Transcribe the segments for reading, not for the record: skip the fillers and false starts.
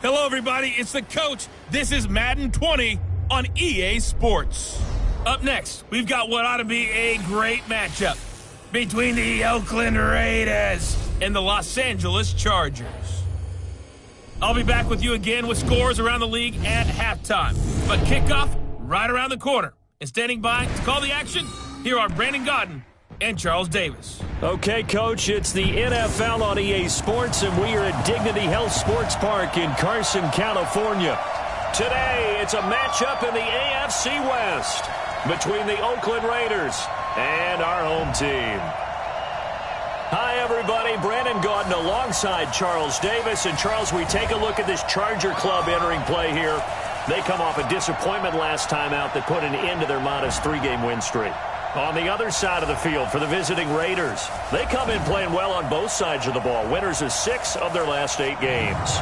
Hello, everybody. It's the coach. This is Madden 20 on EA Sports. Up next, we've got what ought to be a great matchup between the Oakland Raiders and the Los Angeles Chargers. I'll be back with you again with scores around the league at halftime. But kickoff right around the corner. And standing by to call the action, here are Brandon Godden and Charles Davis. Okay, Coach, it's the NFL on EA Sports, and we are at Dignity Health Sports Park in Carson, California. Today, it's a matchup in the AFC West between the Oakland Raiders and our home team. Hi, everybody. Brandon Gaudin alongside Charles Davis. And, Charles, we take a look at this Charger club entering play here. They come off a disappointment last time out that put an end to their modest 3-game win streak. On the other side of the field for the visiting Raiders, they come in playing well on both sides of the ball. Winners of 6 of their last 8 games.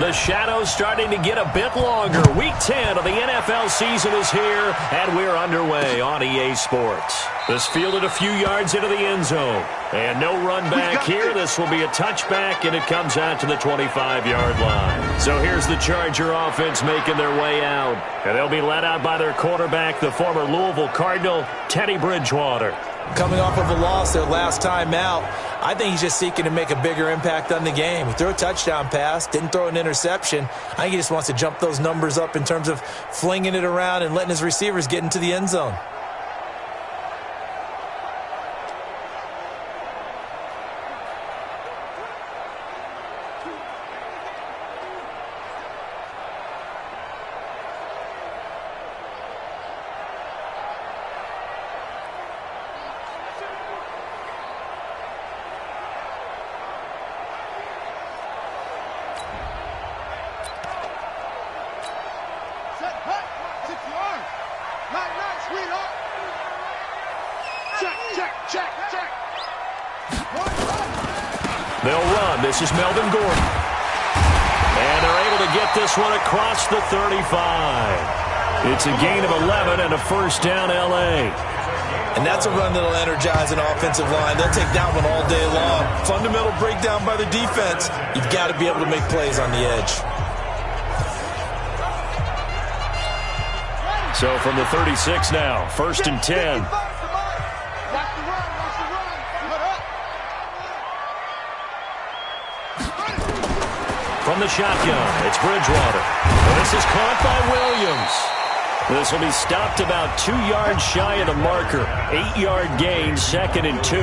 The shadow's starting to get a bit longer. Week 10 of the NFL season is here, and we're underway on EA Sports. This fielded a few yards into the end zone. And no run back here. This will be a touchback, and it comes out to the 25-yard line. So here's the Charger offense making their way out. And they'll be led out by their quarterback, the former Louisville Cardinal, Teddy Bridgewater. Coming off of a loss their last time out, I think he's just seeking to make a bigger impact on the game. He threw a touchdown pass, didn't throw an interception. I think he just wants to jump those numbers up in terms of flinging it around and letting his receivers get into the end zone. They'll run. This is Melvin Gordon. And they're able to get this one across the 35. It's a gain of 11 and a first down, L.A. And that's a run that'll energize an offensive line. They'll take that one all day long. Fundamental breakdown by the defense. You've got to be able to make plays on the edge. So from the 36 now, 1st and 10. From the shotgun, it's Bridgewater. And this is caught by Williams. This will be stopped about 2 yards shy of the marker. 8-yard gain, 2nd and 2.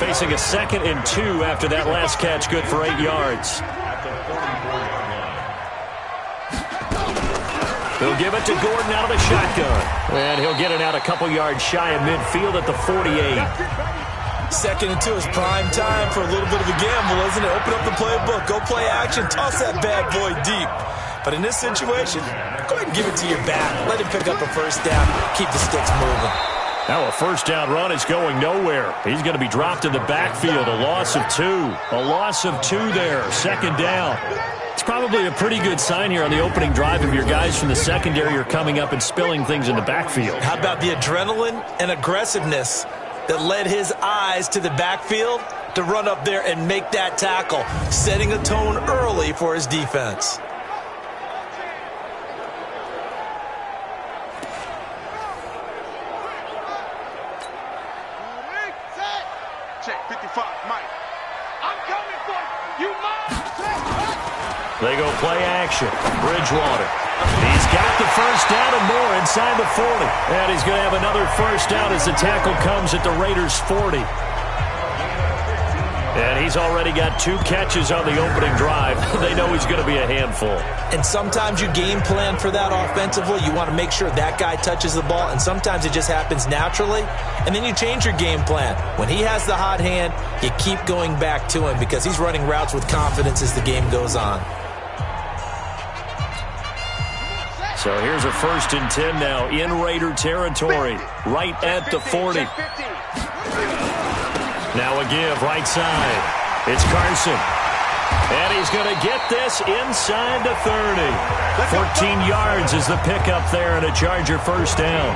Facing a 2nd and 2 after that last catch, good for 8 yards. He'll give it to Gordon out of the shotgun. And he'll get it out a couple yards shy of midfield at the 48. 2nd and 2 is prime time for a little bit of a gamble, isn't it? Open up the playbook, go play action, toss that bad boy deep. But in this situation, go ahead and give it to your back. Let him pick up a first down, keep the sticks moving. Now a first down run is going nowhere. He's going to be dropped in the backfield, a loss of 2. A loss of 2 there, 2nd down. It's probably a pretty good sign here on the opening drive of your guys from the secondary are coming up and spilling things in the backfield. How about the adrenaline and aggressiveness that led his eyes to the backfield to run up there and make that tackle, setting a tone early for his defense. Check 55, Mike. I'm coming for you. You must. They go play action. Bridgewater. He's got the first down and more inside the 40. And he's going to have another first down as the tackle comes at the Raiders' 40. And he's already got 2 catches on the opening drive. They know he's going to be a handful. And sometimes you game plan for that offensively. You want to make sure that guy touches the ball, and sometimes it just happens naturally. And then you change your game plan. When he has the hot hand, you keep going back to him because he's running routes with confidence as the game goes on. So here's a 1st and 10 now in Raider territory, right at the 40. Now a give right side. It's Carson. And he's going to get this inside the 30. 14 yards is the pickup there and a Charger 1st down.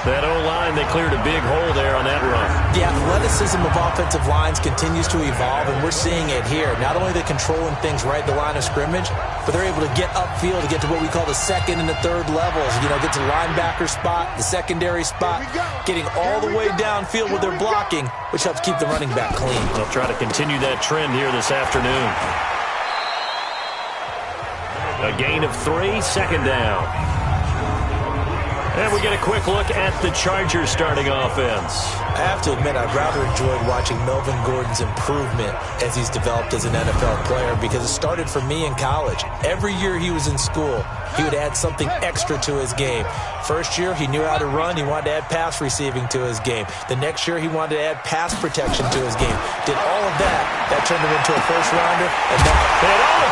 That O-line, they cleared a big hole there on that run. The athleticism of offensive lines continues to evolve, and we're seeing it here. Not only are they controlling things right at the line of scrimmage, but they're able to get upfield to get to what we call the 2nd and the 3rd levels. You know, get to the linebacker spot, the secondary spot, getting all the way downfield with their blocking, which helps keep the running back clean. They'll try to continue that trend here this afternoon. A gain of 3, 2nd down. And we get a quick look at the Chargers starting offense. I have to admit, I've rather enjoyed watching Melvin Gordon's improvement as he's developed as an NFL player because it started for me in college. Every year he was in school, he would add something extra to his game. First year, he knew how to run. He wanted to add pass receiving to his game. The next year, he wanted to add pass protection to his game. Did all of that. That turned him into a first-rounder. And now...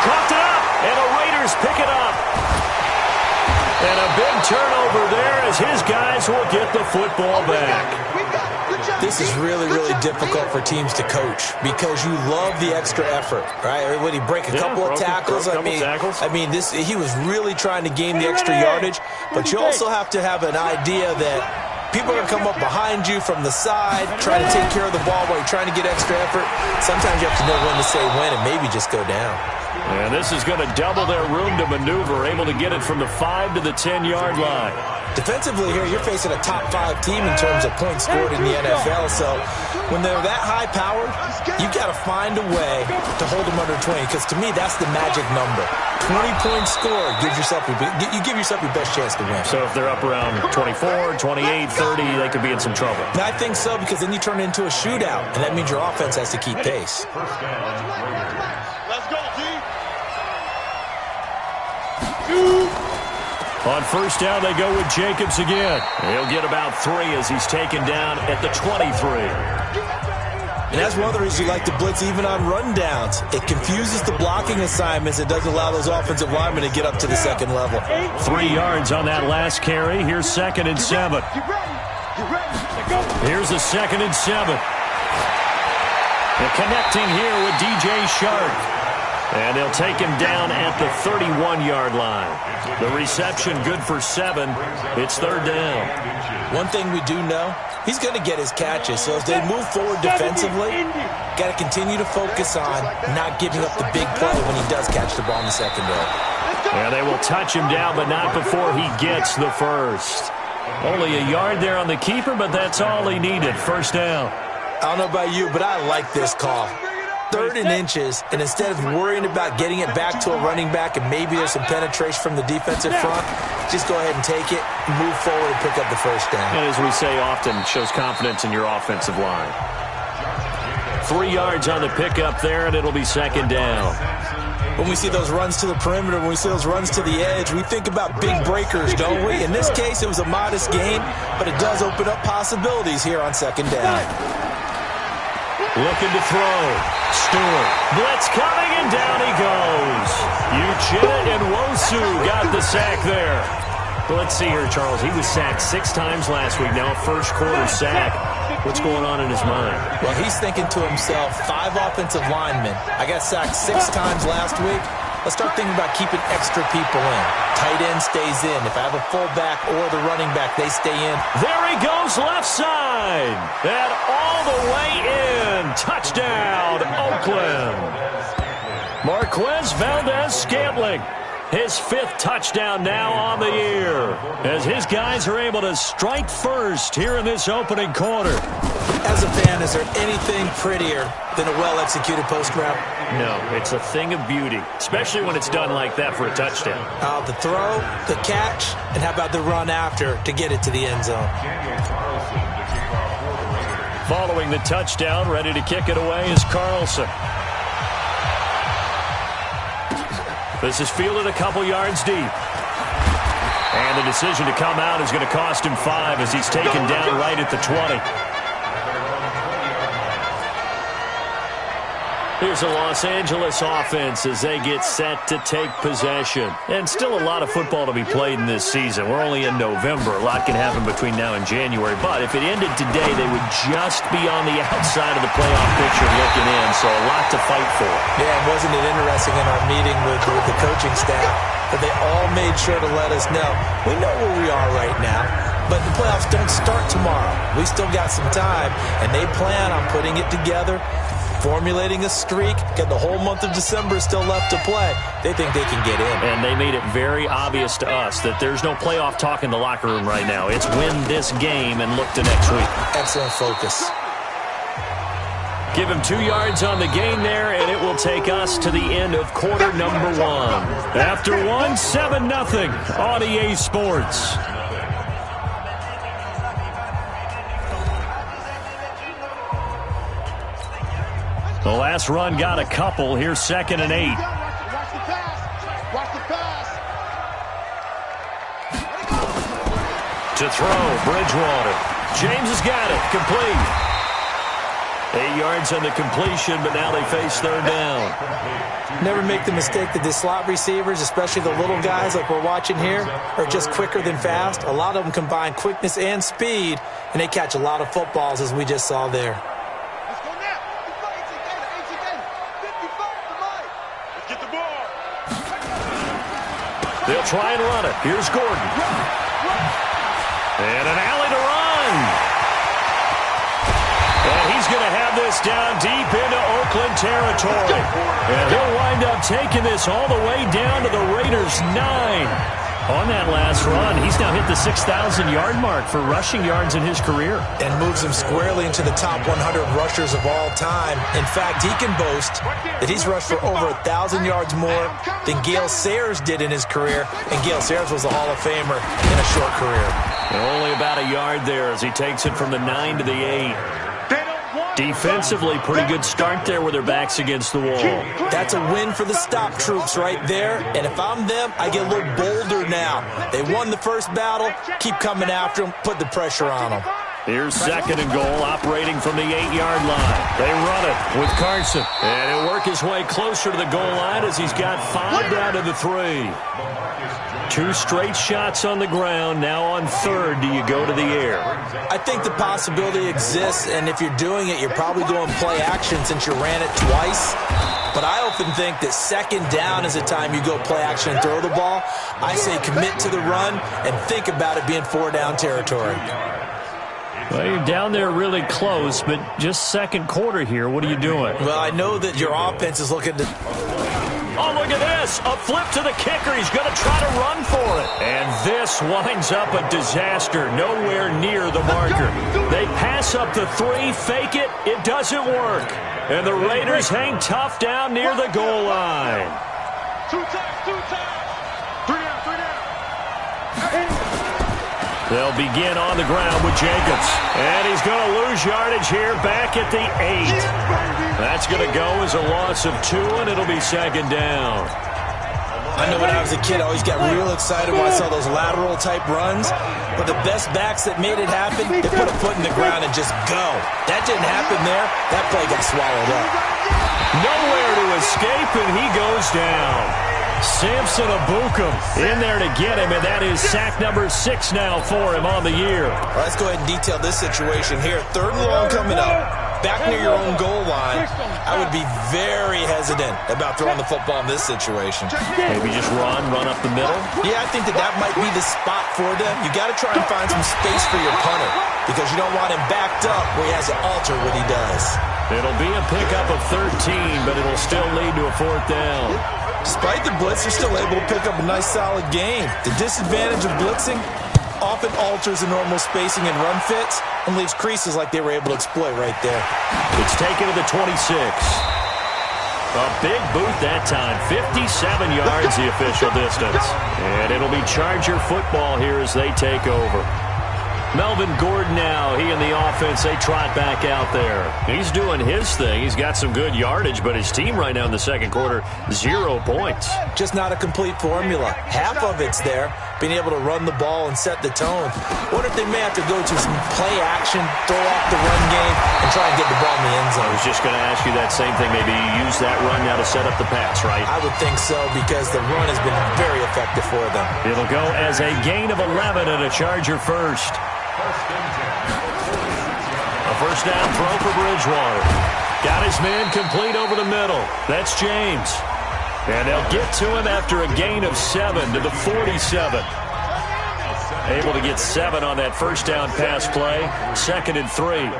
Coughed it up, and the Raiders pick it up. And a big turnover there as his guys will get the football back. This is really, really difficult for teams to coach because you love the extra effort, right? When he break a couple of tackles, I mean, he was really trying to gain the extra yardage, but you also have to have an idea that people are going to come up behind you from the side, trying to take care of the ball while you're trying to get extra effort. Sometimes you have to know when to say when and maybe just go down. And this is going to double their room to maneuver, able to get it from the 5 to the 10-yard line. Defensively here, you're facing a top-5 team in terms of points scored in the NFL. So when they're that high-powered, you've got to find a way to hold them under 20 because to me, that's the magic number. 20 points scored gives yourself you give yourself your best chance to win. So if they're up around 24, 28, 30, they could be in some trouble. And I think so because then you turn it into a shootout, and that means your offense has to keep pace. Let's go, G. On 1st down, they go with Jacobs again. He'll get about 3 as he's taken down at the 23. And that's one of the reasons you like to blitz even on rundowns. It confuses the blocking assignments. It doesn't allow those offensive linemen to get up to the 2nd level. 3 yards on that last carry. Here's 2nd and 7. Here's a 2nd and 7. They're connecting here with DJ Shark. And they'll take him down at the 31-yard line. The reception good for 7. It's 3rd down. One thing we do know, he's going to get his catches. So as they move forward defensively, got to continue to focus on not giving up the big play when he does catch the ball in the secondary. And they will touch him down, but not before he gets the 1st. Only a yard there on the keeper, but that's all he needed. 1st down. I don't know about you, but I like this call. 3rd and inches, and instead of worrying about getting it back to a running back and maybe there's some penetration from the defensive front, just go ahead and take it, move forward, and pick up the 1st down. And as we say often, shows confidence in your offensive line. 3 yards on the pickup there, and it'll be 2nd down. When we see those runs to the perimeter, when we see those runs to the edge, we think about big breakers, don't we? In this case, it was a modest gain, but it does open up possibilities here on 2nd down. Looking to throw. Stewart. Blitz coming, and down he goes. Uchenna and Wosu got the sack there. But let's see here, Charles. He was sacked 6 times last week. Now a first-quarter sack. What's going on in his mind? Well, he's thinking to himself, 5 offensive linemen. I got sacked 6 times last week. Let's start thinking about keeping extra people in. Tight end stays in. If I have a fullback or the running back, they stay in. There he goes, left side. And all the way in. Touchdown, Oakland. Marquez Valdez-Scantling. His 5th touchdown now on the year. As his guys are able to strike first here in this opening quarter. As a fan, is there anything prettier than a well-executed post route? No, it's a thing of beauty, especially when it's done like that for a touchdown. The throw, the catch, and how about the run after to get it to the end zone? Following the touchdown, ready to kick it away is Carlson. This is fielded a couple yards deep. And the decision to come out is going to cost him 5 as he's taken down right at the 20. Here's a Los Angeles offense as they get set to take possession. And still a lot of football to be played in this season. We're only in November. A lot can happen between now and January. But if it ended today, they would just be on the outside of the playoff picture looking in. So a lot to fight for. Yeah, and wasn't it interesting in our meeting with the coaching staff that they all made sure to let us know, we know where we are right now, but the playoffs don't start tomorrow. We still got some time, and they plan on putting it together, formulating a streak, got the whole month of December still left to play. They think they can get in. And they made it very obvious to us that there's no playoff talk in the locker room right now. It's win this game and look to next week. Excellent focus. Give him 2 yards on the gain there, and it will take us to the end of quarter number 1. After 1, 7-0 on EA Sports. The last run got a couple. Here's 2nd and 8. Watch the pass. Watch the pass. To throw, Bridgewater. James has got it. Complete. 8 yards on the completion, but now they face 3rd down. Never make the mistake that the slot receivers, especially the little guys like we're watching here, are just quicker than fast. A lot of them combine quickness and speed, and they catch a lot of footballs, as we just saw there. Let's go now. 55 to Mike. Let's get the ball. They'll try and run it. Here's Gordon. And an alley to run. And he's going to have this down deep into Oakland territory. And he'll wind up taking this all the way down to the Raiders' 9. On that last run, he's now hit the 6,000-yard mark for rushing yards in his career. And moves him squarely into the top 100 rushers of all time. In fact, he can boast that he's rushed for over 1,000 yards more than Gale Sayers did in his career. And Gale Sayers was a Hall of Famer in a short career. And only about a yard there as he takes it from the 9 to the 8. Defensively, pretty good start there with their backs against the wall. That's a win for the stop troops right there. And if I'm them, I get a little bolder now. They won the first battle. Keep coming after them. Put the pressure on them. Here's 2nd and goal, operating from the 8-yard line. They run it with Carson. And he'll work his way closer to the goal line as he's got 5 down to the 3. 2 straight shots on the ground. Now on 3rd, do you go to the air? I think the possibility exists, and if you're doing it, you're probably going play action since you ran it twice. But I often think that 2nd down is the time you go play action and throw the ball. I say commit to the run and think about it being 4-down territory. Well, you're down there really close, but just 2nd quarter here. What are you doing? Well, I know that your offense is looking to... Oh, look at this. A flip to the kicker. He's going to try to run for it. And this winds up a disaster. Nowhere near the marker. They pass up the 3, fake it. It doesn't work. And the Raiders hang tough down near the goal line. 2 times. 3 down. They'll begin on the ground with Jacobs. And he's going to lose yardage here back at the 8. That's going to go as a loss of 2, and it'll be 2nd down. I know when I was a kid, I always got real excited when I saw those lateral-type runs. But the best backs that made it happen, they put a foot in the ground and just go. That didn't happen there. That play got swallowed up. Nowhere to escape, and he goes down. Samson Abukum in there to get him, and that is sack number 6 now for him on the year. All right, let's go ahead and detail this situation here. 3rd and long coming up. Back near your own goal line, I would be very hesitant about throwing the football in this situation. Maybe just run up the middle? Yeah, I think that might be the spot for them. You got to try and find some space for your punter because you don't want him backed up where he has to alter what he does. It'll be a pickup of 13, but it'll still lead to a 4th down. Despite the blitz, they're still able to pick up a nice, solid gain. The disadvantage of blitzing often alters the normal spacing and run fits and leaves creases like they were able to exploit right there. It's taken to the 26. A big boot that time. 57 yards the official distance. And it'll be Charger football here as they take over. Melvin Gordon now, he and the offense, they trot back out there. He's doing his thing. He's got some good yardage, but his team right now in the second quarter, 0 points. Just not a complete formula. Half of it's there, being able to run the ball and set the tone. Wonder if they may have to go to some play action, throw off the run game, and try and get the ball in the end zone. I was just going to ask you that same thing. Maybe you use that run now to set up the pass, right? I would think so, because the run has been very effective for them. It'll go as a gain of 11 and a Charger first. A first down throw for Bridgewater. Got his man complete over the middle. That's James. And they'll get to him after a gain of 7 to the 47. Able to get 7 on that first down pass play. 2nd and 3.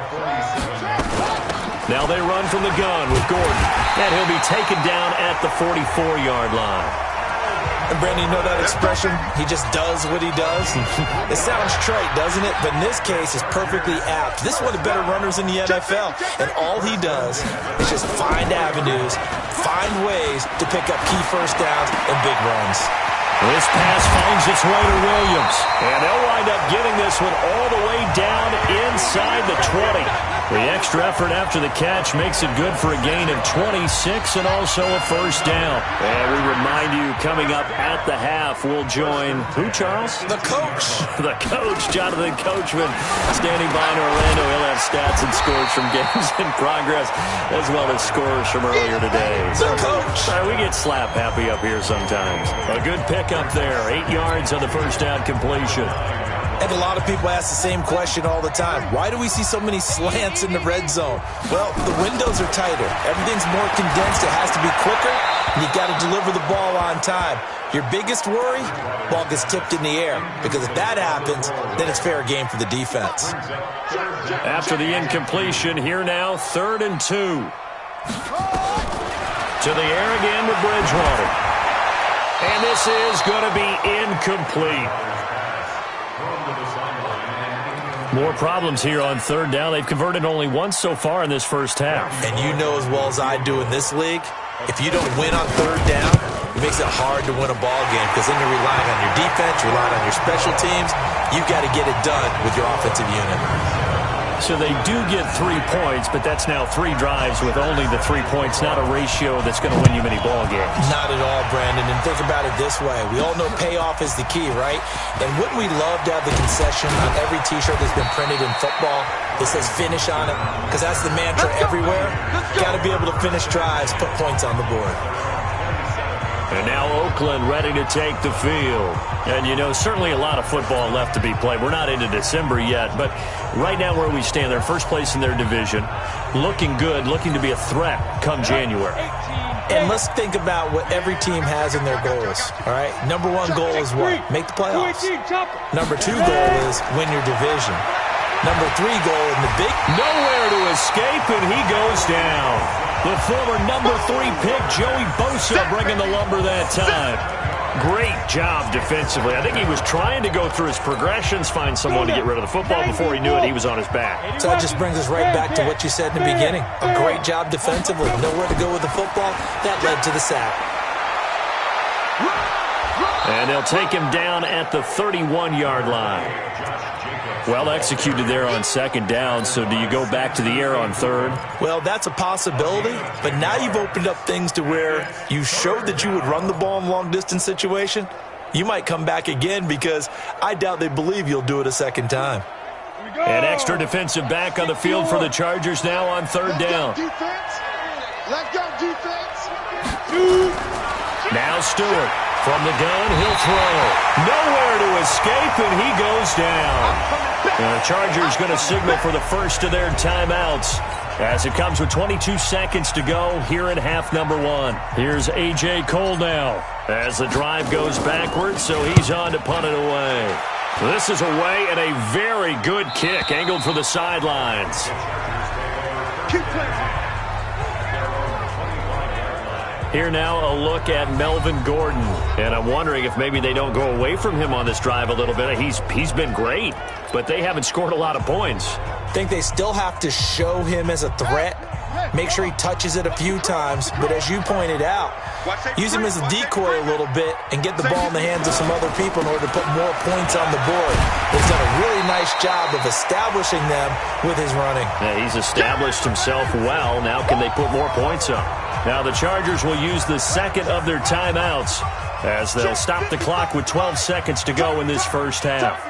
Now they run from the gun with Gordon. And he'll be taken down at the 44-yard line. And Brandon, you know that expression? He just does what he does. It sounds trite, doesn't it? But in this case, it's perfectly apt. This is one of the better runners in the NFL. And all he does is just find avenues, find ways to pick up key first downs and big runs. This pass finds its way to Williams. And they'll wind up getting this one all the way down inside the 20. The extra effort after the catch makes it good for a gain of 26 and also a first down. And we remind you, coming up at the half, we'll join who, Charles? The coach. The coach, Jonathan Coachman, standing by in Orlando. He'll have stats and scores from games in progress, as well as scores from earlier today. The coach. We get slap happy up here sometimes. A good pick up there. 8 yards on the first down completion. And a lot of people ask the same question all the time. Why do we see so many slants in the red zone? Well, the windows are tighter. Everything's more condensed. It has to be quicker, and you got to deliver the ball on time. Your biggest worry? Ball gets tipped in the air. Because if that happens, then it's fair game for the defense. After the incompletion, here now, 3rd and 2. To the air again with Bridgewater. And this is going to be incomplete. More problems here on 3rd down. They've converted only once so far in this first half. And you know as well as I do in this league, if you don't win on 3rd down, it makes it hard to win a ball game because then you're relying on your defense, relying on your special teams. You've got to get it done with your offensive unit. So they do get 3 points, but that's now 3 drives with only the 3 points, not a ratio that's going to win you many ball games. Not at all, Brandon. And think about it this way. We all know payoff is the key, right? And wouldn't we love to have the concession on every T-shirt that's been printed in football that says finish on it? Because that's the mantra everywhere. Got to be able to finish drives, put points on the board. And now Oakland ready to take the field. And, you know, certainly a lot of football left to be played. We're not into December yet, but right now where we stand, they're first place in their division, looking good, looking to be a threat come January. And let's think about what every team has in their goals, all right? Number 1 goal is what? Make the playoffs. Number 2 goal is win your division. Number 3 goal in the big... Nowhere to escape, and he goes down. The former number 3 pick, Joey Bosa, bringing the lumber that time. Great job defensively. I think he was trying to go through his progressions, find someone to get rid of the football. Before he knew it, he was on his back. So that just brings us right back to what you said in the beginning. A great job defensively. Nowhere to go with the football. That led to the sack. And they'll take him down at the 31-yard line. Well executed there on 2nd down, so do you go back to the air on 3rd? Well, that's a possibility, but now you've opened up things to where you showed that you would run the ball in a long-distance situation. You might come back again because I doubt they believe you'll do it a 2nd time. An extra defensive back on the field for the Chargers now on 3rd down. Let's go, defense. Now Stewart. From the gun, he'll throw. Nowhere to escape, and he goes down. The Chargers going to signal for the first of their timeouts as it comes with 22 seconds to go here in half number 1. Here's A.J. Cole now as the drive goes backwards, so he's on to punt it away. This is away and a very good kick angled for the sidelines. Keep playing. Here now a look at Melvin Gordon. And I'm wondering if maybe they don't go away from him on this drive a little bit. He's been great, but they haven't scored a lot of points. I think they still have to show him as a threat Make sure he touches it a few times, but as you pointed out, use him as a decoy a little bit and get the ball in the hands of some other people in order to put more points on the board. He's done a really nice job of establishing them with his running. Yeah, he's established himself well. Now can they put more points up? Now the Chargers will use the second of their timeouts as they'll stop the clock with 12 seconds to go in this first half.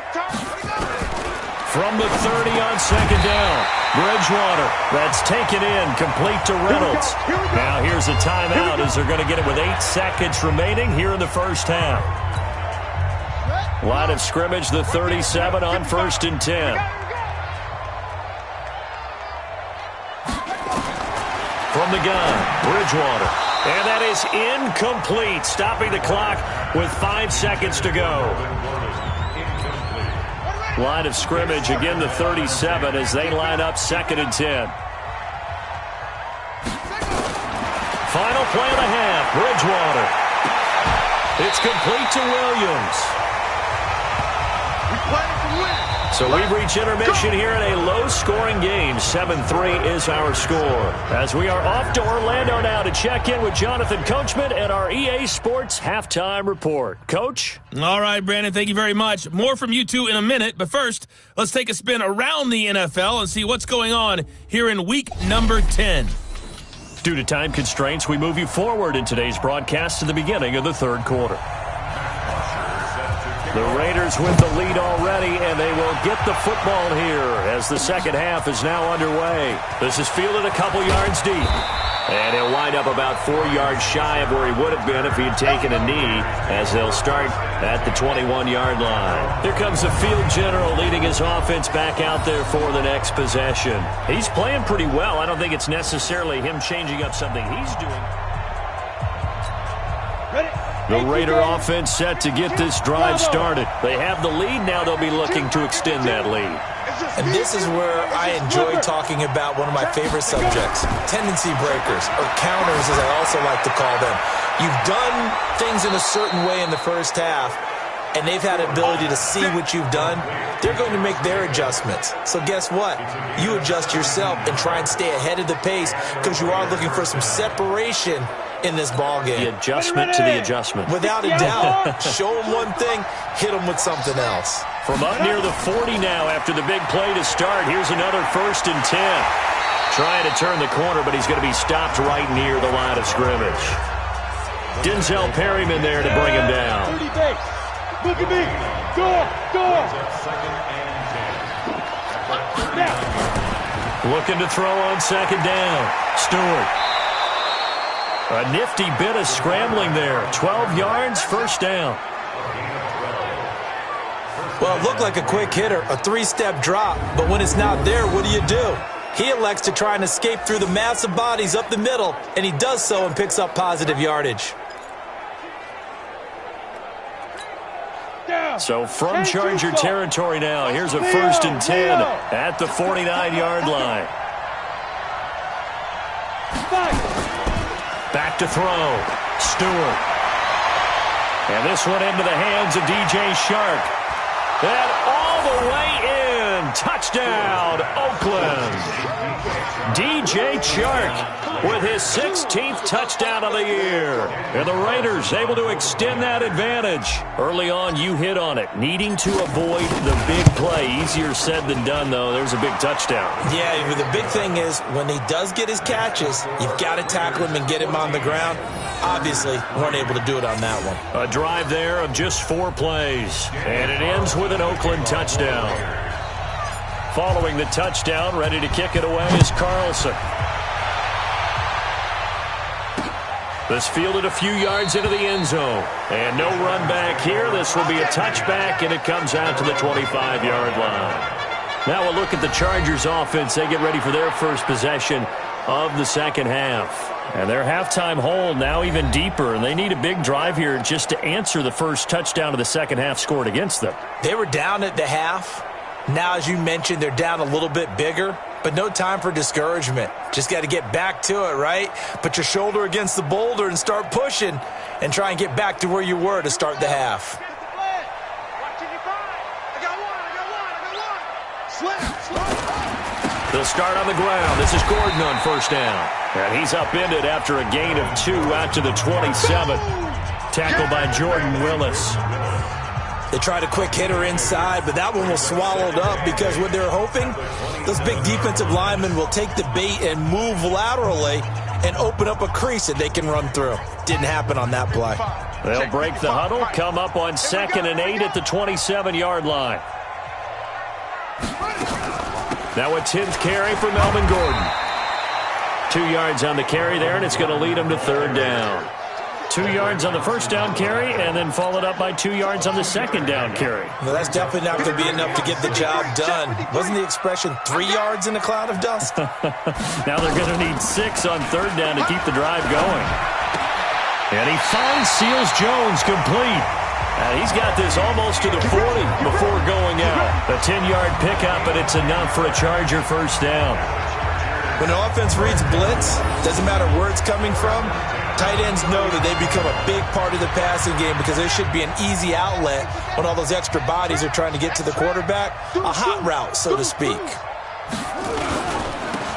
From the 30 on second down, Bridgewater, that's taken in, complete to Reynolds. Now here's a timeout as they're going to get it with 8 seconds remaining here in the first half. Line of scrimmage, the 37 on 1st and 10. From the gun, Bridgewater. And that is incomplete, stopping the clock with 5 seconds to go. Line of scrimmage, again the 37 as they line up 2nd and 10. Final play of the half, Bridgewater. It's complete to Williams. So we've reached intermission here in a low-scoring game. 7-3 is our score. As we are off to Orlando now to check in with Jonathan Coachman at our EA Sports Halftime Report. Coach? All right, Brandon, thank you very much. More from you two in a minute, but first, let's take a spin around the NFL and see what's going on here in week number 10. Due to time constraints, we move you forward in today's broadcast to the beginning of the third quarter. The Raiders with the lead already, and they will get the football here as the second half is now underway. This is fielded a couple yards deep. And he'll wind up about 4 yards shy of where he would have been if he had taken a knee as they'll start at the 21-yard line. Here comes the field general leading his offense back out there for the next possession. He's playing pretty well. I don't think it's necessarily him changing up something he's doing. The Raider offense set to get this drive started. They have the lead. Now they'll be looking to extend that lead. And this is where I enjoy talking about one of my favorite subjects, tendency breakers, or counters as I also like to call them. You've done things in a certain way in the first half, and they've had the ability to see what you've done. They're going to make their adjustments. So guess what? You adjust yourself and try and stay ahead of the pace because you are looking for some separation in this ball game. The adjustment to the adjustment. Without a doubt. Show them one thing, hit them with something else. From up near the 40 now after the big play to start, here's another 1st and 10. Trying to turn the corner, but he's going to be stopped right near the line of scrimmage. Denzel Perryman there to bring him down. Look at me. Door. Looking to throw on second down. Stewart. A nifty bit of scrambling there. 12 yards, first down. Well, it looked like a quick hitter, a 3-step drop, but when it's not there, what do? He elects to try and escape through the massive bodies up the middle, and he does so and picks up positive yardage. So from Charger territory now, here's a 1st and 10 at the 49-yard line. Back to throw. Stewart. And this one into the hands of DJ Shark. And all the way in. Touchdown, Oakland. DJ Chark with his 16th touchdown of the year. And the Raiders able to extend that advantage. Early on, you hit on it. Needing to avoid the big play. Easier said than done, though. There's a big touchdown. Yeah, but the big thing is when he does get his catches, you've got to tackle him and get him on the ground. Obviously, weren't able to do it on that one. A drive there of just 4 plays. And it ends with an Oakland touchdown. Following the touchdown, ready to kick it away is Carlson. This fielded a few yards into the end zone. And no run back here. This will be a touchback, and it comes out to the 25-yard line. Now we'll look at the Chargers offense. They get ready for their first possession of the second half. And their halftime hole now even deeper, and they need a big drive here just to answer the first touchdown of the second half scored against them. They were down at the half. Now, as you mentioned, they're down a little bit bigger, but no time for discouragement. Just got to get back to it, right? Put your shoulder against the boulder and start pushing and try and get back to where you were to start the half. They'll start on the ground. This is Gordon on first down. And he's upended after a gain of 2 out to the 27. Tackled by Jordan Willis. They tried a quick hitter inside, but that one was swallowed up because what they're hoping, those big defensive linemen will take the bait and move laterally and open up a crease that they can run through. Didn't happen on that play. They'll break the huddle, come up on 2nd and 8 at the 27-yard line. Now a 10th carry for Melvin Gordon. 2 yards on the carry there, and it's going to lead him to 3rd down. 2 yards on the first down carry, and then followed up by 2 yards on the second down carry. Well, that's definitely not going to be enough to get the job done. Wasn't the expression 3 yards in a cloud of dust? Now they're going to need 6 on 3rd down to keep the drive going. And he finds Seals-Jones complete. He's got this almost to the 40 before going out. A 10-yard pickup, and it's enough for a Charger first down. When an offense reads blitz, doesn't matter where it's coming from, tight ends know that they become a big part of the passing game because there should be an easy outlet when all those extra bodies are trying to get to the quarterback. A hot route, so to speak.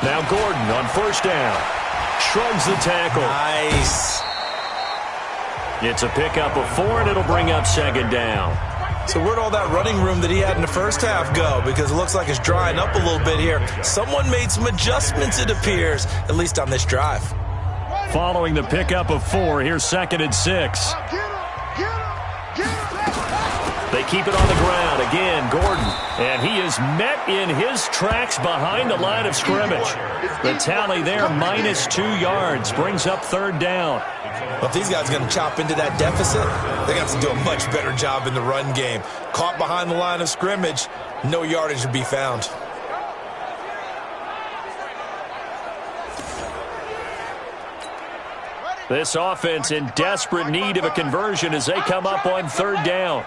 Now Gordon on first down. Shrugs the tackle. Nice. It's a pickup of 4, and it'll bring up 2nd down. So where'd all that running room that he had in the first half go? Because it looks like it's drying up a little bit here. Someone made some adjustments, it appears, at least on this drive. Following the pickup of 4, here's 2nd and 6. They keep it on the ground. Again, Gordon. And he is met in his tracks behind the line of scrimmage. The tally there, minus 2 yards, brings up 3rd down. Well, if these guys are going to chop into that deficit, they're going to have to do a much better job in the run game. Caught behind the line of scrimmage, no yardage to be found. This offense in desperate need of a conversion as they come up on 3rd down.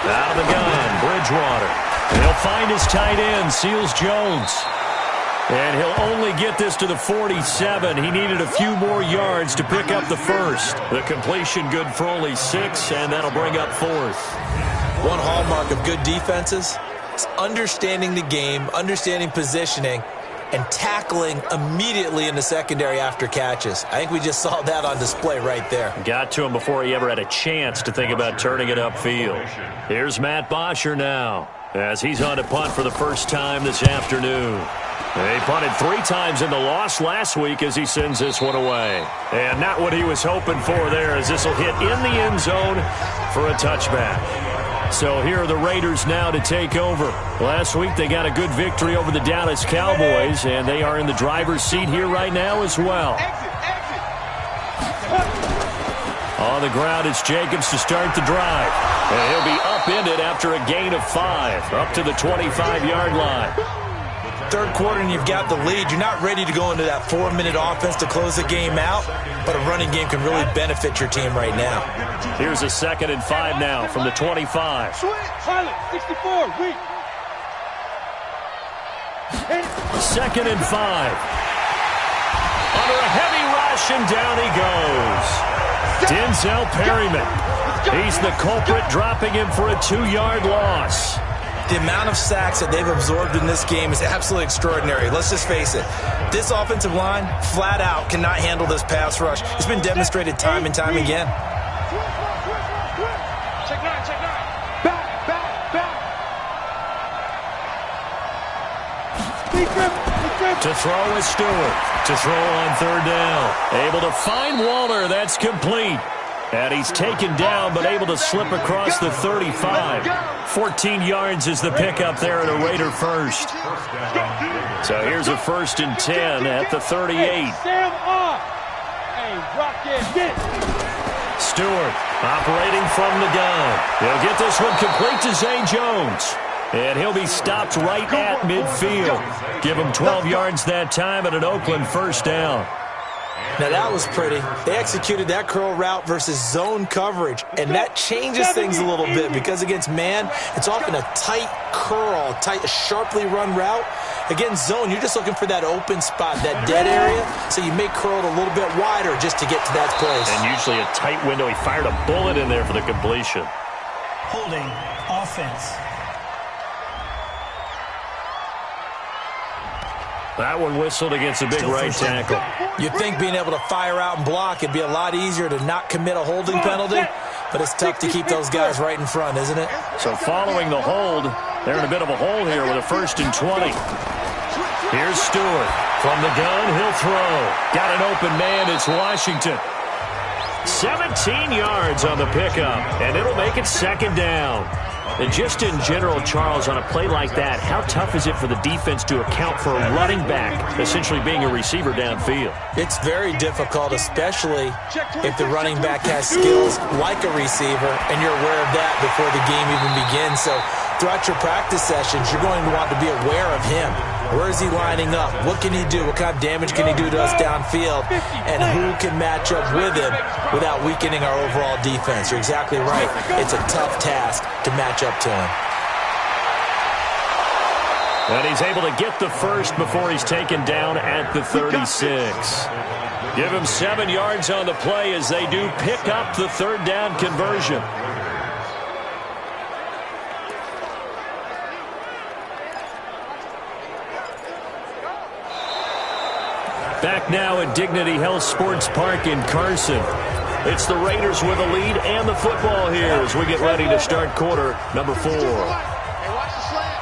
Out of the gun, Bridgewater. And he'll find his tight end, Seals-Jones. And he'll only get this to the 47. He needed a few more yards to pick up the first. The completion good for only 6, and that'll bring up 4th. One hallmark of good defenses is understanding the game, understanding positioning, and tackling immediately in the secondary after catches. I think we just saw that on display right there. Got to him before he ever had a chance to think about turning it upfield. Here's Matt Bosher now, as he's on to punt for the first time this afternoon. He punted 3 times in the loss last week as he sends this one away. And not what he was hoping for there, as this will hit in the end zone for a touchback. So here are the Raiders now to take over. Last week they got a good victory over the Dallas Cowboys, and they are in the driver's seat here right now as well. On the ground, it's Jacobs to start the drive. And he'll be upended after a gain of 5, up to the 25-yard line. Third quarter and you've got the lead. You're not ready to go into that 4-minute offense to close the game out, but a running game can really benefit your team right now. Here's a 2nd and 5 now from the 25. Silent, 64, weak. 2nd and 5. Under a heavy rush, and down he goes. Denzel Perryman. He's the culprit, dropping him for a 2-yard loss. The amount of sacks that they've absorbed in this game is absolutely extraordinary. Let's just face it. This offensive line, flat out, cannot handle this pass rush. It's been demonstrated time and time again. Check 9, check 9. Back. To throw is Stewart. To throw on 3rd down. Able to find Waller. That's complete. And he's taken down, but able to slip across the 35. 14 yards is the pickup there at a Raider first. So here's a 1st and 10 at the 38. Stewart operating from the gun. He'll get this one complete to Zay Jones. And he'll be stopped right at midfield. Give him 12 yards that time at an Oakland first down. Now that was pretty. They executed that curl route versus zone coverage, and that changes things a little bit because against man, it's often a tight curl, sharply run route. Against zone, you're just looking for that open spot, that dead area, so you may curl it a little bit wider just to get to that place. And usually a tight window. He fired a bullet in there for the completion. Holding offense. That one whistled against a big right tackle. You'd think being able to fire out and block, it'd be a lot easier to not commit a holding penalty, but it's tough to keep those guys right in front, isn't it? So following the hold, they're in a bit of a hole here with a 1st and 20. Here's Stewart. From the gun, he'll throw. Got an open man, it's Washington. 17 yards on the pickup, and it'll make it 2nd down. And just in general, Charles, on a play like that, how tough is it for the defense to account for a running back essentially being a receiver downfield? It's very difficult, especially if the running back has skills like a receiver, and you're aware of that before the game even begins. So throughout your practice sessions, you're going to want to be aware of him. Where is he lining up? What can he do? What kind of damage can he do to us downfield? And who can match up with him without weakening our overall defense? You're exactly right. It's a tough task to match up to him. And he's able to get the first before he's taken down at the 36. Give him 7 yards on the play as they do pick up the 3rd down conversion. Back now at Dignity Health Sports Park in Carson. It's the Raiders with a lead and the football here as we get ready to start quarter number 4. Hey, watch the slant.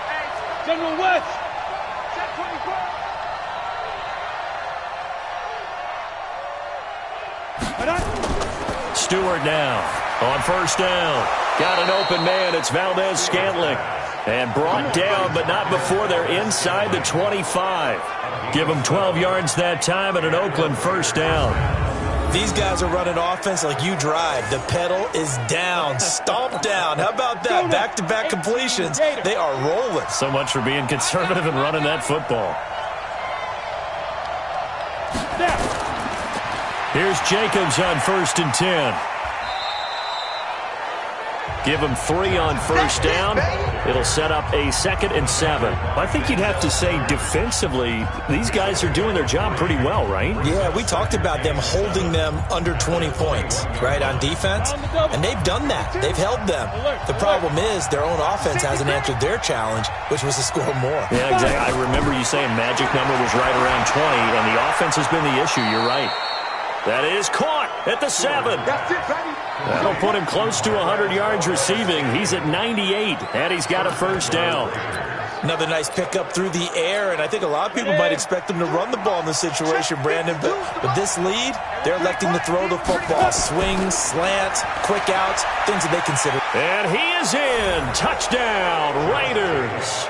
Hey, General West. Set 24. Stewart now on 1st down. Got an open man. It's Valdez-Scantling. And brought down, but not before they're inside the 25. Give them 12 yards that time and an Oakland 1st down. These guys are running offense like you drive. The pedal is down, stomped down. How about that? Back-to-back completions. They are rolling. So much for being conservative and running that football. Here's Jacobs on 1st and 10. Give him 3 on 1st down. It'll set up a 2nd and 7. I think you'd have to say defensively, these guys are doing their job pretty well, right? Yeah, we talked about them holding them under 20 points, right, on defense. And they've done that. They've held them. The problem is their own offense hasn't answered their challenge, which was to score more. Yeah, exactly. I remember you saying magic number was right around 20, and the offense has been the issue. You're right. That is caught at the 7. That's it, baby. That'll put him close to 100 yards receiving. He's at 98, and he's got a 1st down. Another nice pickup through the air, and I think a lot of people might expect them to run the ball in this situation, Brandon. But with this lead, they're electing to throw the football. Swing, slant, quick outs, things that they consider. And he is in. Touchdown, Raiders.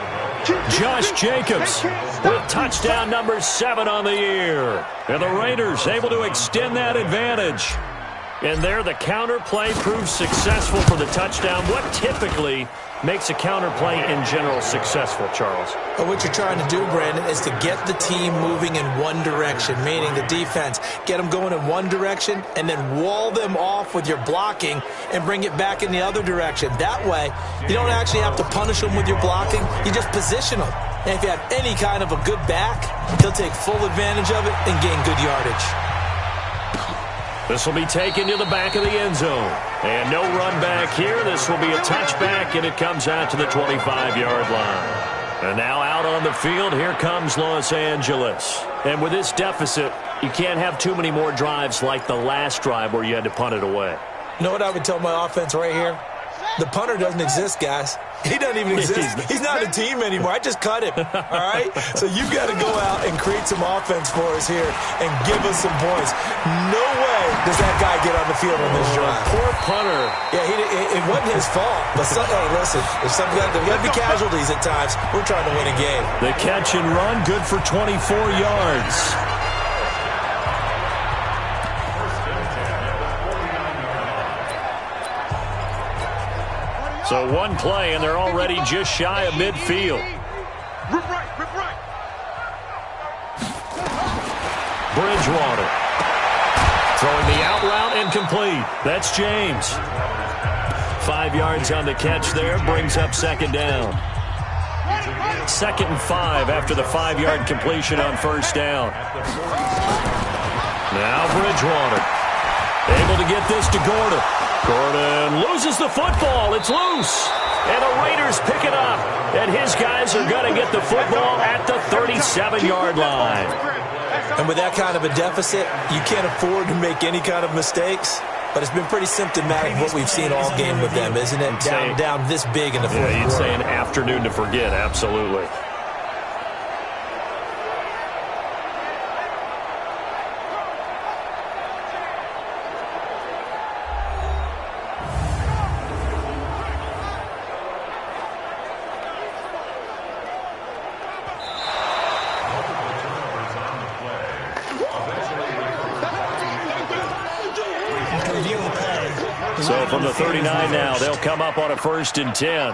Josh Jacobs with touchdown number 7 on the year. And the Raiders able to extend that advantage. And there the counter play proves successful for the touchdown. What typically makes a counter play in general successful, Charles? But what you're trying to do, Brandon, is to get the team moving in one direction, meaning the defense. Get them going in one direction and then wall them off with your blocking and bring it back in the other direction. That way, you don't actually have to punish them with your blocking. You just position them. And if you have any kind of a good back, they'll take full advantage of it and gain good yardage. This will be taken to the back of the end zone. And no run back here. This will be a touchback, and it comes out to the 25-yard line. And now out on the field, here comes Los Angeles. And with this deficit, you can't have too many more drives like the last drive where you had to punt it away. You know what I would tell my offense right here? The punter doesn't exist, guys. He doesn't even exist. He's not a team anymore. I just cut him, all right? So you've got to go out and create some offense for us here and give us some points. No way does that guy get on the field on this drive. Poor punter. Yeah, it wasn't his fault. But, hey, listen, there's got to be casualties at times. We're trying to win a game. The catch and run, good for 24 yards. So one play, and they're already just shy of midfield. Rip right, rip right. Bridgewater. Throwing the out route incomplete. That's James. 5 yards on the catch there, brings up 2nd down. 2nd and 5 after the 5-yard completion on 1st down. Now Bridgewater. Able to get this to Gordon. Gordon loose. loses the football. It's loose. And the Raiders pick it up. And his guys are going to get the football at the 37-yard line. And with that kind of a deficit, you can't afford to make any kind of mistakes. But it's been pretty symptomatic of what we've seen all game with them, isn't it? Down this big in the fourth quarter. You'd say an afternoon to forget, absolutely. So from the 39 now, they'll come up on a 1st and 10.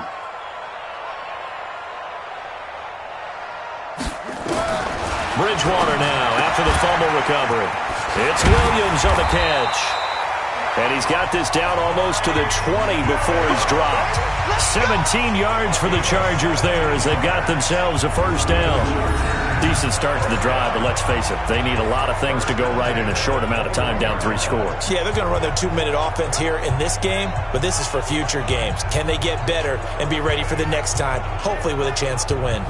Bridgewater now after the fumble recovery. It's Williams on the catch. And he's got this down almost to the 20 before he's dropped. 17 yards for the Chargers there as they've got themselves a 1st down. Decent start to the drive, but let's face it, they need a lot of things to go right in a short amount of time, down 3 scores. Yeah, they're going to run their 2-minute offense here in this game, but this is for future games. Can they get better and be ready for the next time, hopefully with a chance to win?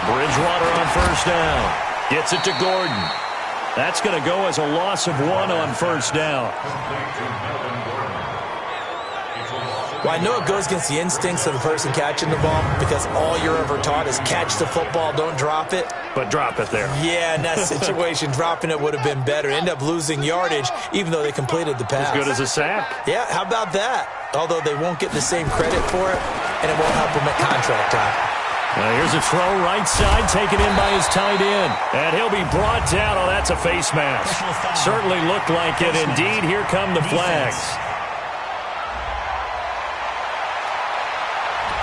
Bridgewater on 1st down. Gets it to Gordon. That's going to go as a loss of 1 on 1st down. Well, I know it goes against the instincts of the person catching the ball because all you're ever taught is catch the football, don't drop it. But drop it there. Yeah, in that situation, dropping it would have been better. End up losing yardage, even though they completed the pass. As good as a sack. Yeah, how about that? Although they won't get the same credit for it, and it won't help them at contract time. Now here's a throw right side taken in by his tight end. And he'll be brought down. Oh, that's a face mask. Certainly looked like it. Indeed, here come the flags.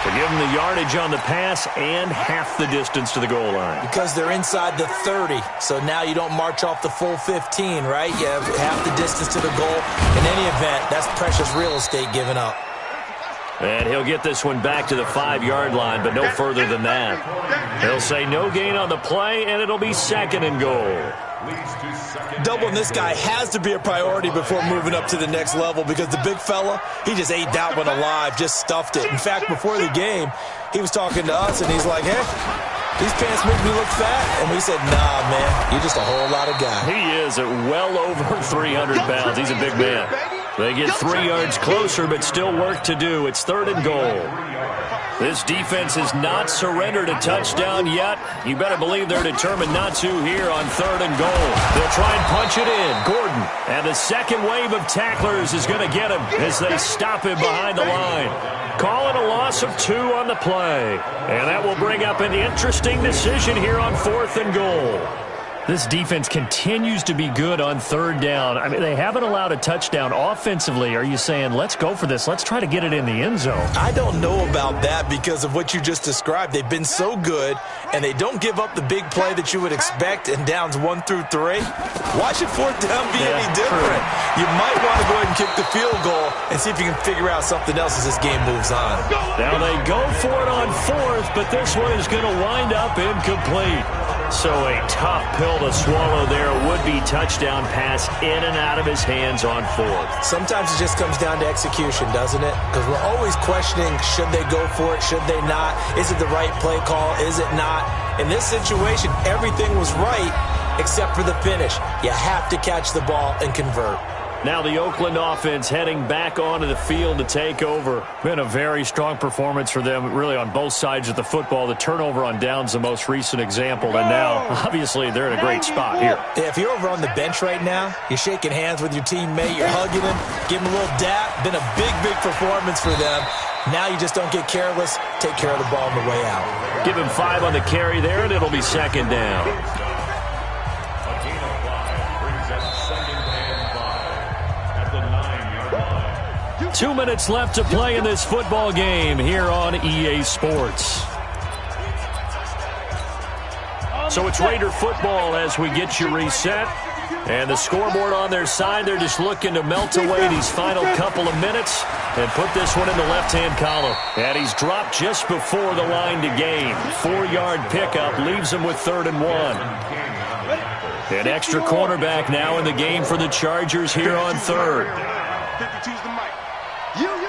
To give them the yardage on the pass and half the distance to the goal line. Because they're inside the 30, so now you don't march off the full 15, right? You have half the distance to the goal. In any event, that's precious real estate given up. And he'll get this one back to the 5-yard line, but no further than that. He'll say no gain on the play, and it'll be 2nd and goal. Doubling this guy has to be a priority before moving up to the next level because the big fella, he just ate that one alive, just stuffed it. In fact, before the game, he was talking to us, and he's like, hey, these pants make me look fat. And we said, nah, man, you're just a whole lot of guy. He is at well over 300 pounds. He's a big man. They get 3 yards closer, but still work to do. It's 3rd and goal. This defense has not surrendered a touchdown yet. You better believe they're determined not to here on 3rd and goal. They'll try and punch it in. Gordon. And the second wave of tacklers is going to get him as they stop him behind the line. Call it a loss of 2 on the play. And that will bring up an interesting decision here on 4th and goal. This defense continues to be good on 3rd down. I mean, they haven't allowed a touchdown offensively. Are you saying, let's go for this? Let's try to get it in the end zone. I don't know about that because of what you just described. They've been so good, and they don't give up the big play that you would expect in downs 1 through 3. Why should 4th down be any different? You might want to go ahead and kick the field goal and see if you can figure out something else as this game moves on. Now they go for it on 4th, but this one is going to wind up incomplete. So a tough pill to swallow there. Would-be touchdown pass in and out of his hands on 4th. Sometimes it just comes down to execution, doesn't it? Because we're always questioning, should they go for it? Should they not? Is it the right play call? Is it not? In this situation, everything was right except for the finish. You have to catch the ball and convert. Now the Oakland offense heading back onto the field to take over. Been a very strong performance for them, really on both sides of the football. The turnover on downs the most recent example, and now, obviously, they're in a great spot here. Yeah, if you're over on the bench right now, you're shaking hands with your teammate, you're hugging him, give him a little dap. Been a big, big performance for them. Now you just don't get careless. Take care of the ball on the way out. Give him 5 on the carry there, and it'll be 2nd down. 2 minutes left to play in this football game here on EA Sports. So it's Raider football as we get you reset. And the scoreboard on their side, they're just looking to melt away these final couple of minutes. and put this one in the left-hand column. And he's dropped just before the line to gain. 4-yard pickup leaves him with 3rd and 1. An extra cornerback now in the game for the Chargers here on 3rd. 52's the mic. You.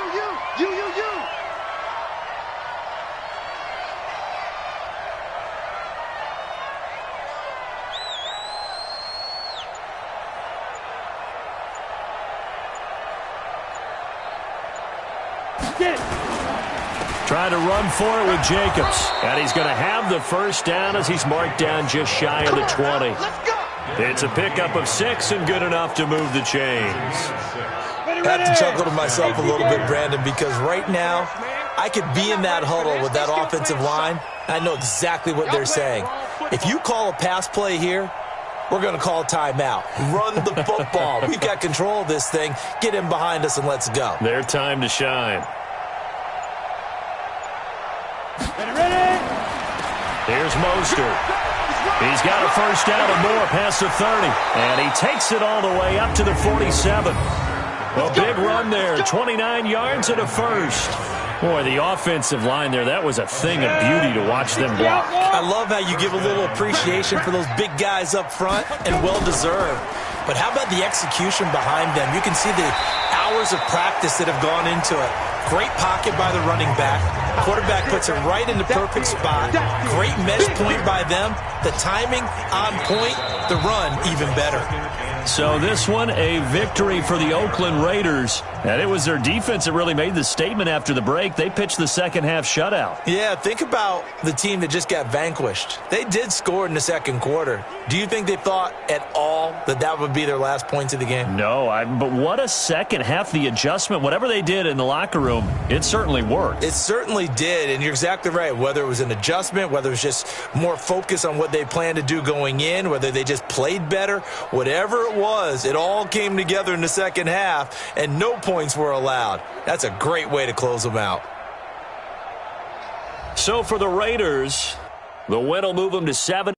Trying to run for it with Jacobs. And he's going to have the first down as he's marked down just shy of the 20. It's a pickup of 6 and good enough to move the chains. I have to chuckle to myself a little bit, Brandon, because right now I could be in that huddle with that offensive line. I know exactly what they're saying. If you call a pass play here, we're going to call a timeout. Run the football. We've got control of this thing. Get in behind us and let's go. Their time to shine. Here's Mostert. He's got a first down and more past the 30. And he takes it all the way up to the 47. A big run there. 29 yards and a first. Boy, the offensive line there, that was a thing of beauty to watch them block. I love how you give a little appreciation for those big guys up front, and well-deserved. But how about the execution behind them? You can see the hours of practice that have gone into it. Great pocket by the running back. Quarterback puts it right in the perfect spot. Great mesh point by them. The timing on point. The run even better. So this one, a victory for the Oakland Raiders. And it was their defense that really made the statement after the break. They pitched the second half shutout. Yeah, think about the team that just got vanquished. They did score in the second quarter. Do you think they thought at all that that would be their last points of the game? No, but what a second half. The adjustment, whatever they did in the locker room, it certainly worked. It certainly did, and you're exactly right. Whether it was an adjustment, whether it was just more focus on what they planned to do going in, whether they just played better, whatever it was, it all came together in the second half, and no points were allowed. That's a great way to close them out. So for the Raiders, the win will move them to 7.